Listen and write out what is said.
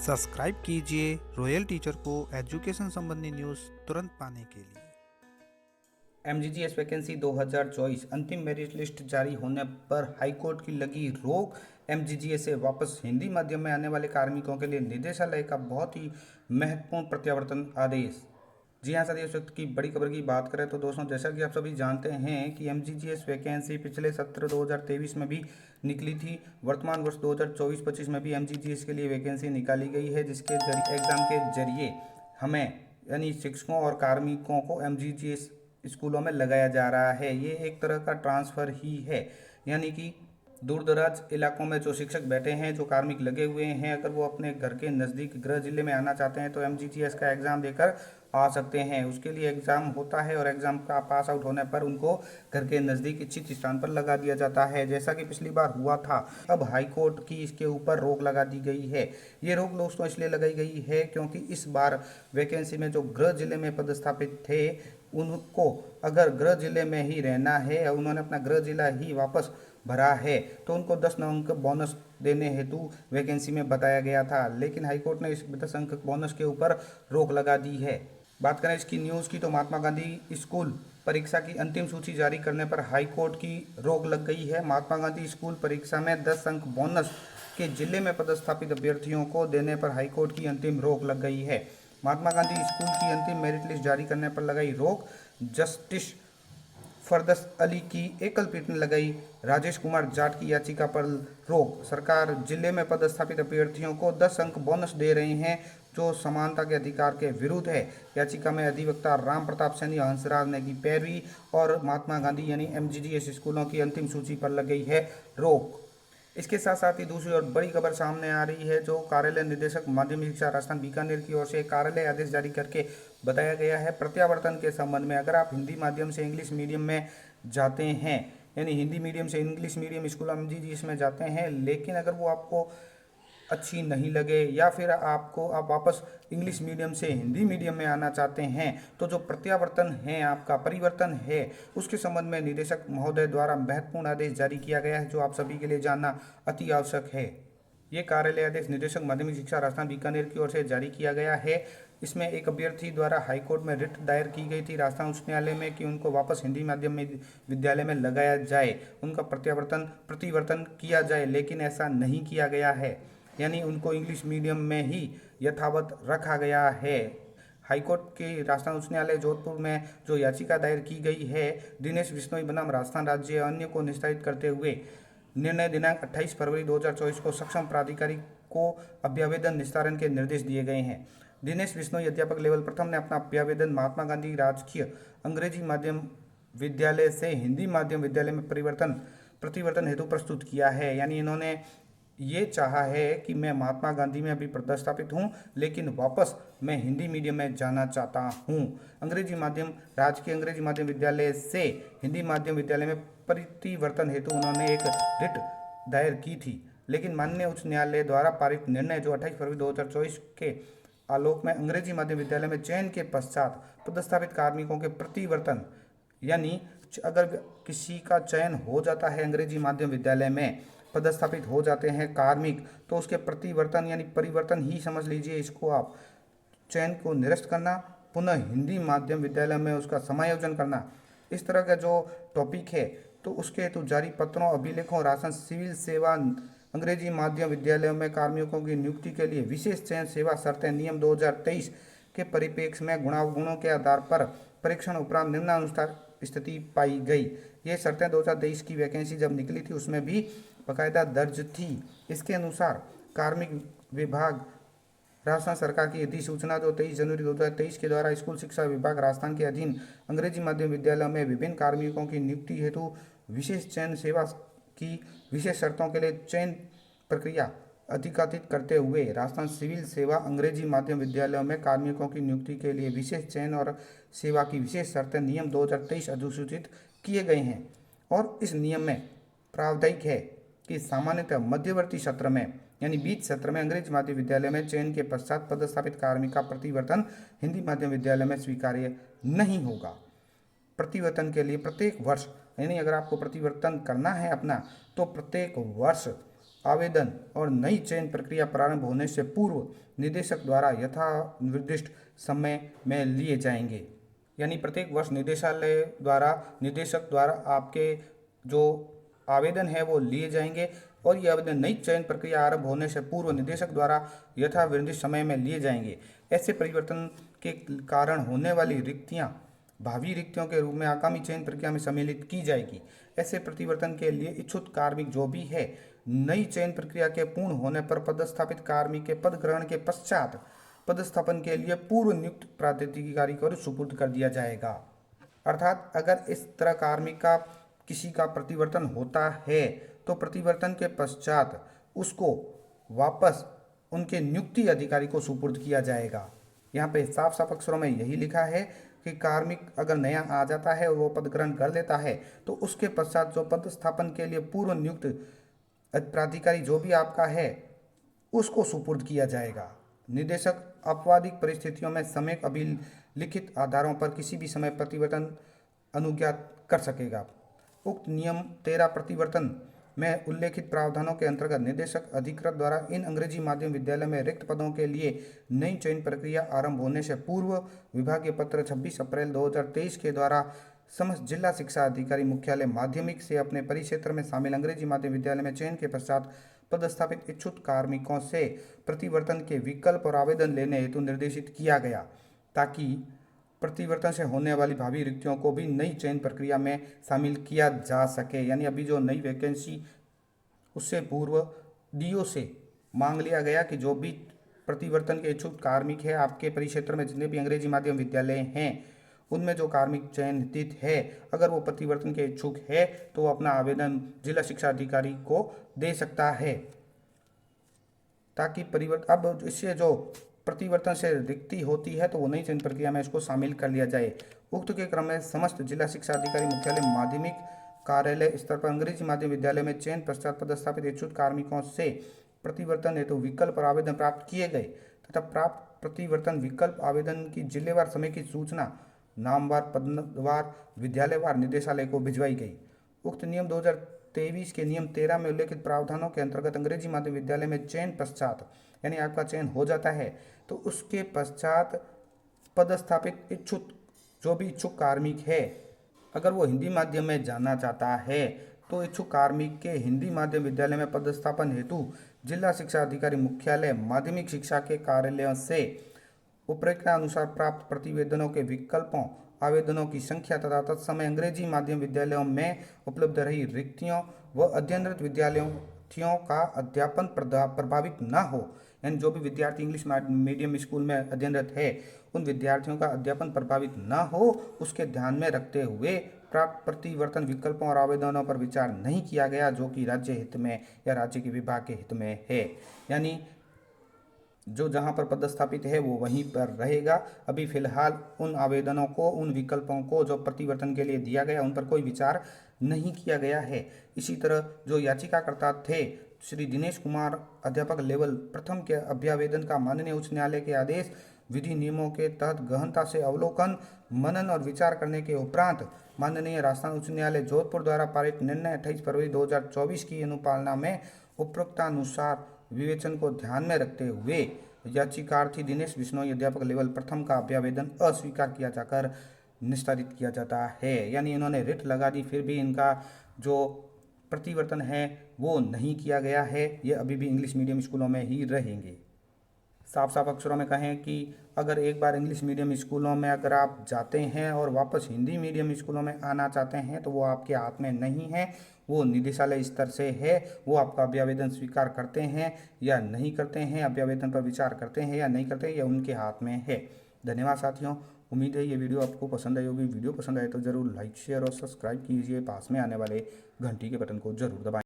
Subscribe कीजिए royal teacher को education संबंधी न्यूज़ तुरंत पाने के लिए। एमजीजीएस वैकेंसी 2024 अंतिम मेरिट लिस्ट जारी होने पर हाईकोर्ट की लगी रोक। एमजीजीएस से वापस हिंदी माध्यम में आने वाले कार्मिकों के लिए निदेशालय का बहुत ही महत्वपूर्ण प्रत्यावर्तन आदेश। जी हाँ सर, इस वक्त की बड़ी खबर की बात करें तो दोस्तों, जैसा कि आप सभी जानते हैं कि एमजीजीएस वैकेंसी पिछले सत्र 2023 में भी निकली थी। वर्तमान वर्ष 2024-25 में भी एमजीजीएस के लिए वैकेंसी निकाली गई है, जिसके एग्ज़ाम के जरिए हमें यानी शिक्षकों और कार्मिकों को एमजीजीएस स्कूलों में लगाया जा रहा है। ये एक तरह का ट्रांसफ़र ही है, यानी कि दूर दराज इलाकों में जो शिक्षक बैठे हैं, जो कार्मिक लगे हुए हैं, अगर वो अपने घर के नज़दीक गृह जिले में आना चाहते हैं तो एमजीजीएस का एग्ज़ाम देकर आ सकते हैं। उसके लिए एग्ज़ाम होता है और एग्ज़ाम का पास आउट होने पर उनको घर के नज़दीक इच्छित स्थान पर लगा दिया जाता है, जैसा कि पिछली बार हुआ था। अब हाई कोर्ट की इसके ऊपर रोक लगा दी गई है। ये रोक दोस्तों इसलिए लगाई गई है क्योंकि इस बार वैकेंसी में जो गृह जिले में पदस्थापित थे, उनको अगर गृह जिले में ही रहना है और उन्होंने अपना गृह जिला ही वापस भरा है तो उनको 10 अंक बोनस देने हेतु वैकेंसी में बताया गया था, लेकिन हाईकोर्ट ने इस 10 अंक बोनस के ऊपर रोक लगा दी है। बात करें इसकी न्यूज़ की तो महात्मा गांधी स्कूल परीक्षा की अंतिम सूची जारी करने पर हाईकोर्ट की रोक लग गई है। महात्मा गांधी स्कूल परीक्षा में 10 अंक बोनस के जिले में पदस्थापित अभ्यर्थियों को देने पर हाईकोर्ट की अंतिम रोक लग गई है। महात्मा गांधी स्कूल की अंतिम मेरिट लिस्ट जारी करने पर लगाई रोक। जस्टिस फरदस अली की एकल पीठ ने लगाई राजेश कुमार जाट की याचिका पर रोक। सरकार जिले में पदस्थापित अभ्यर्थियों को 10 अंक बोनस दे रहे हैं, जो समानता के अधिकार के विरुद्ध है। याचिका में अधिवक्ता राम प्रताप सैनी हंसराज ने की पैरवी और महात्मा गांधी यानी एमजीजीएस स्कूलों की अंतिम सूची पर लग गई है रोक। इसके साथ साथ ही दूसरी और बड़ी खबर सामने आ रही है, जो कार्यालय निदेशक माध्यमिक शिक्षा राजस्थान बीकानेर की ओर से कार्यालय आदेश जारी करके बताया गया है प्रत्यावर्तन के संबंध में। अगर आप हिंदी माध्यम से इंग्लिश मीडियम में जाते हैं, यानी हिंदी मीडियम से इंग्लिश मीडियम स्कूल एमजीजीएस में जाते हैं, लेकिन अगर वो आपको अच्छी नहीं लगे या फिर आप वापस इंग्लिश मीडियम से हिंदी मीडियम में आना चाहते हैं, तो जो प्रत्यावर्तन है, आपका परिवर्तन है, उसके संबंध में निदेशक महोदय द्वारा महत्वपूर्ण आदेश जारी किया गया है, जो आप सभी के लिए जानना अति आवश्यक है। ये कार्यालय आदेश निदेशक माध्यमिक शिक्षा राजस्थान बीकानेर की ओर से जारी किया गया है। इसमें एक अभ्यर्थी द्वारा हाईकोर्ट में रिट दायर की गई थी राजस्थान उच्च न्यायालय में कि उनको वापस हिंदी माध्यम में विद्यालय में लगाया जाए, उनका प्रतिवर्तन किया जाए, लेकिन ऐसा नहीं किया गया है, यानी उनको इंग्लिश मीडियम में ही यथावत रखा गया है। हाईकोर्ट के राजस्थान उच्च न्यायालय जोधपुर में जो याचिका दायर की गई है, दिनेश बिश्नोई बनाम राजस्थान राज्य अन्य को निस्तारित करते हुए निर्णय दिनांक 28 फरवरी 2024 को सक्षम प्राधिकारी को अभ्यावेदन निस्तारण के निर्देश दिए गए हैं। दिनेश बिश्नोई अध्यापक लेवल प्रथम ने अपना अभ्यावेदन महात्मा गांधी राजकीय अंग्रेजी माध्यम विद्यालय से हिंदी माध्यम विद्यालय में प्रतिवर्तन हेतु प्रस्तुत किया है, यानी इन्होंने ये चाहा है कि मैं महात्मा गांधी में अभी पदस्थापित हूँ, लेकिन वापस मैं हिंदी मीडियम में जाना चाहता हूँ। राजकीय अंग्रेजी माध्यम विद्यालय से हिंदी माध्यम विद्यालय में परिवर्तन हेतु उन्होंने एक रिट दायर की थी, लेकिन माननीय उच्च न्यायालय द्वारा पारित निर्णय जो 28 फरवरी 2024 के आलोक में अंग्रेजी माध्यम विद्यालय में चयन के पश्चात पदस्थापित कार्मिकों के प्रतिवर्तन, यानी अगर किसी का चयन हो जाता है अंग्रेजी माध्यम विद्यालय में पदस्थापित हो जाते हैं कार्मिक, तो उसके प्रतिवर्तन यानी परिवर्तन ही समझ लीजिए इसको आप। चयन को निरस्त करना, पुनः हिंदी माध्यम विद्यालय में उसका समायोजन करना, इस तरह का जो टॉपिक है, तो उसके हेतु जारी पत्रों, अभिलेखों, राशन, सिविल सेवा अंग्रेजी माध्यम विद्यालयों में कार्मिकों की नियुक्ति के लिए विशेष चयन सेवा शर्तें नियम 2023 के परिप्रेक्ष्य में गुणों के आधार पर परीक्षण उपरांत निम्नानुसार स्थिति पाई गई। ये शर्तें 2023 की वैकेंसी जब निकली थी उसमें भी बाकायदा दर्ज थी। इसके अनुसार कार्मिक विभाग राजस्थान सरकार की अधिसूचना जो 23 जनवरी 2023 के द्वारा स्कूल शिक्षा विभाग राजस्थान के अधीन अंग्रेजी माध्यम विद्यालयों में विभिन्न कार्मिकों की नियुक्ति हेतु विशेष चयन सेवा की विशेष शर्तों के लिए चयन प्रक्रिया अधिकारित करते हुए राजस्थान सिविल सेवा अंग्रेजी माध्यम विद्यालयों में कार्मिकों की नियुक्ति के लिए विशेष चयन और सेवा की विशेष शर्तें नियम 2023 अधिसूचित किए गए हैं। और इस नियम में प्रावधानिक है कि सामान्यतः मध्यवर्ती सत्र में यानी बीच सत्र में अंग्रेजी माध्यम विद्यालय में चयन के पश्चात पदस्थापित कार्मिक का प्रतिवर्तन हिंदी माध्यम विद्यालय में स्वीकार्य नहीं होगा। प्रतिवर्तन के लिए प्रत्येक वर्ष, यानी अगर आपको प्रतिवर्तन करना है अपना, तो प्रत्येक वर्ष आवेदन और नई चयन प्रक्रिया प्रारंभ होने से पूर्व निदेशक द्वारा यथा निर्दिष्ट समय में लिए जाएंगे। यानी प्रत्येक वर्ष निदेशक द्वारा आपके जो आवेदन है वो लिए जाएंगे और ये आवेदन नई चयन प्रक्रिया आरंभ होने से पूर्व निदेशक द्वारा यथा निर्दिष्ट समय में लिए जाएंगे। ऐसे परिवर्तन के कारण होने वाली रिक्तियां भावी रिक्तियों के रूप में आगामी चयन प्रक्रिया में सम्मिलित की जाएगी। ऐसे परिवर्तन के लिए इच्छुक कार्मिक जो भी है नई चयन प्रक्रिया के पूर्ण होने पर पदस्थापित कार्मिक के पद ग्रहण के पश्चात पदस्थापन के लिए पूर्व नियुक्त प्राधिकारी को सुपुर्द कर दिया जाएगा। अर्थात अगर इस तरह कार्मिक का किसी का परिवर्तन होता है तो परिवर्तन के पश्चात उसको वापस उनके नियुक्ति अधिकारी को सुपुर्द किया जाएगा। यहाँ पे साफ साफ अक्षरों में यही लिखा है कि कार्मिक अगर नया आ जाता है और वो पद ग्रहण कर लेता है तो उसके पश्चात जो पदस्थापन के लिए पूर्व नियुक्त प्राधिकारी जो भी आपका है उसको सुपुर्द किया जाएगा। निदेशक आपवादिक परिस्थितियों में समय अभिलिखित आधारों पर किसी भी समय परिवर्तन अनुज्ञात कर सकेगा। उक्त नियम 13 प्रतिवर्तन में उल्लेखित प्रावधानों के अंतर्गत निदेशक अधिकृत द्वारा इन अंग्रेजी माध्यम विद्यालय में रिक्त पदों के लिए नई चयन प्रक्रिया आरंभ होने से पूर्व विभागीय पत्र 26 अप्रैल 2023 के द्वारा समस्त जिला शिक्षा अधिकारी मुख्यालय माध्यमिक से अपने परिक्षेत्र में शामिल अंग्रेजी माध्यम विद्यालय में चयन के पश्चात पदस्थापित इच्छुक कार्मिकों से प्रतिवर्तन के विकल्प और आवेदन लेने हेतु निर्देशित किया गया, ताकि प्रतिवर्तन से होने वाली भावी रिक्तियों को भी नई चयन प्रक्रिया में शामिल किया जा सके। यानी अभी जो नई वैकेंसी उससे पूर्व डीओ से मांग लिया गया कि जो भी प्रतिवर्तन के इच्छुक कार्मिक है आपके परिक्षेत्र में जितने भी अंग्रेजी माध्यम विद्यालय हैं उनमें जो कार्मिक चयनित है अगर वो प्रतिवर्तन के इच्छुक है तो वो अपना आवेदन जिला शिक्षा अधिकारी को दे सकता है, ताकि अब इससे जो प्रतिवर्तन से रिक्ति होती है तो वो नई चयन प्रक्रिया में इसको शामिल कर लिया जाए। उक्त के क्रम में समस्त जिला शिक्षा अधिकारी मुख्यालय माध्यमिक कार्यालय स्तर पर अंग्रेजी माध्यम विद्यालय में चयन पश्चात पदस्थापित इच्छुक कार्मिकों से प्रतिवर्तन हेतु विकल्प और आवेदन प्राप्त किए गए तथा प्राप्त प्रतिवर्तन विकल्प आवेदन की जिलेवार समय की सूचना नामवार पदवार विद्यालयवार निदेशालय को भिजवाई गई। उक्त नियम 2023 के नियम 13 में उल्लेखित प्रावधानों के अंतर्गत अंग्रेजी माध्यम विद्यालय में चयन पश्चात यानी आपका चयन हो जाता है तो उसके पश्चात पदस्थापित इच्छुक जो भी इच्छुक कार्मिक है अगर वो हिंदी माध्यम में जाना चाहता है तो इच्छुक कार्मिक के हिंदी माध्यम विद्यालय में पदस्थापन हेतु जिला शिक्षा अधिकारी मुख्यालय माध्यमिक शिक्षा के कार्यालयों से उपरेखा अनुसार प्राप्त प्रतिवेदनों के विकल्पों आवेदनों की संख्या तथा तत्समय अंग्रेजी माध्यम विद्यालयों में उपलब्ध रही रिक्तियों व अध्ययनरत विद्यार्थियों का अध्यापन प्रभावित न हो। यानी जो भी विद्यार्थी इंग्लिश मीडियम स्कूल में अध्ययनरत है उन विद्यार्थियों का अध्यापन प्रभावित न हो उसके ध्यान में रखते हुए प्राप्त प्रतिवर्तन विकल्पों और आवेदनों पर विचार नहीं किया गया जो कि राज्य हित में या राज्य के विभाग के हित में है। यानी जो जहां पर पदस्थापित है वो वहीं पर रहेगा। अभी फिलहाल उन आवेदनों को उन विकल्पों को जो प्रतिवर्तन के लिए दिया गया उन पर कोई विचार नहीं किया गया है। इसी तरह जो याचिकाकर्ता थे श्री दिनेश कुमार अध्यापक लेवल प्रथम के अभ्यावेदन का माननीय उच्च न्यायालय के आदेश विधि नियमों के तहत गहनता से अवलोकन मनन और विचार करने के उपरांत माननीय राजस्थान उच्च न्यायालय जोधपुर द्वारा पारित निर्णय 28 फरवरी 2024 की अनुपालना में उपरोक्तानुसार विवेचन को ध्यान में रखते हुए याचिकार्थी दिनेश बिश्नोई अध्यापक लेवल प्रथम का अभ्यावेदन अस्वीकार किया जाकर निस्तारित किया जाता है। यानी इन्होंने रिट लगा दी फिर भी इनका जो प्रतिवर्तन है वो नहीं किया गया है, ये अभी भी इंग्लिश मीडियम स्कूलों में ही रहेंगे। साफ साफ अक्षरों में कहें कि अगर एक बार इंग्लिश मीडियम स्कूलों में अगर आप जाते हैं और वापस हिंदी मीडियम स्कूलों में आना चाहते हैं तो वो आपके हाथ में नहीं है, वो निदेशालय स्तर से है। वो आपका अभ्यावेदन स्वीकार करते हैं या नहीं करते हैं, अभ्यावेदन पर विचार करते हैं या नहीं करते हैं, यह उनके हाथ में है। धन्यवाद साथियों, उम्मीद है ये वीडियो आपको पसंद आई होगी। वीडियो पसंद आए तो ज़रूर लाइक शेयर और सब्सक्राइब कीजिए। पास में आने वाले घंटी के बटन को जरूर दबाएं।